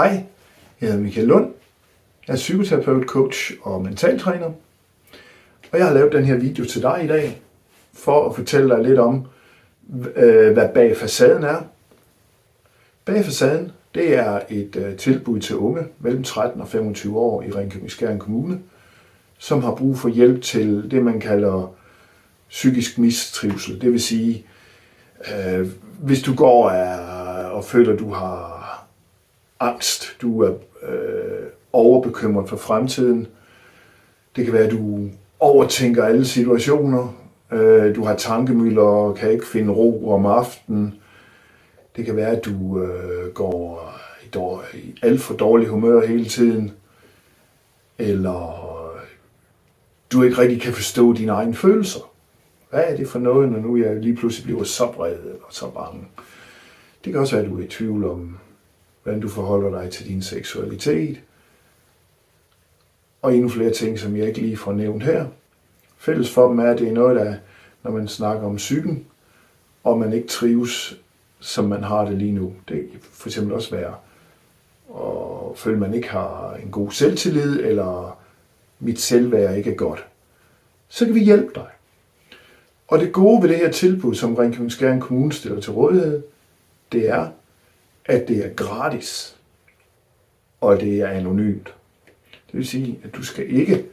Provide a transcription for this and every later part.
Hej, jeg hedder Michael Lund. Jeg er psykoterapeut, coach og mentaltræner. Og jeg har lavet den her video til dig i dag, for at fortælle dig lidt om, hvad bag facaden er. Bag facaden, det er et tilbud til unge mellem 13 og 25 år i Ringkøbing-Skjern Kommune, som har brug for hjælp til det, man kalder psykisk mistrivsel. Det vil sige, hvis du går og føler, du har angst, du er overbekymret for fremtiden. Det kan være, at du overtænker alle situationer. Du har tankemylder og kan ikke finde ro om aftenen. Det kan være, at du går i alt for dårlig humør hele tiden. Eller du ikke rigtig kan forstå dine egne følelser. Hvad er det for noget, når nu jeg lige pludselig bliver så vred eller så bange? Det kan også være, at du er i tvivl om, hvordan du forholder dig til din seksualitet. Og endnu flere ting, som jeg ikke lige får nævnt her. Fælles for dem er, at det er noget, der, når man snakker om psyken, og man ikke trives, som man har det lige nu. Det kan for eksempel også være at føle, at man ikke har en god selvtillid, eller mit selvværd ikke er godt. Så kan vi hjælpe dig. Og det gode ved det her tilbud, som Ringkøbing-Skjern Kommune stiller til rådighed, det er, at det er gratis, og det er anonymt. Det vil sige, at du skal ikke,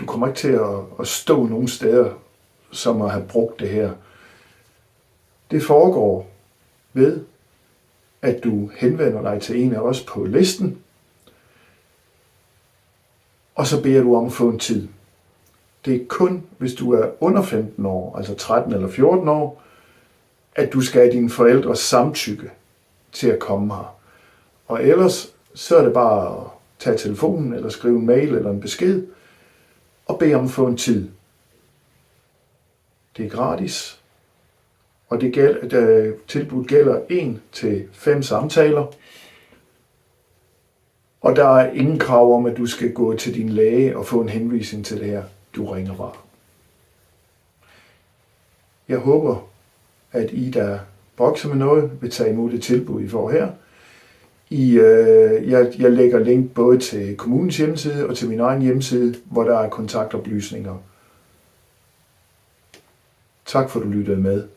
du kommer ikke til at stå nogen steder, som at have brugt det her. Det foregår ved, at du henvender dig til en af os på listen, og så beder du om at få en tid. Det er kun, hvis du er under 15 år, altså 13 eller 14 år, at du skal have dine forældres samtykke til at komme her. Og ellers så er det bare at tage telefonen, eller skrive en mail eller en besked, og bede om at få en tid. Det er gratis, og tilbuddet gælder 1 til 5 samtaler. Og der er ingen krav om, at du skal gå til din læge og få en henvisning til det her. Du ringer bare. Jeg håber, at I, der bokser med noget, vil tage imod det tilbud, I får her. Jeg lægger link både til kommunens hjemmeside og til min egen hjemmeside, hvor der er kontaktoplysninger. Tak for, at du lyttede med.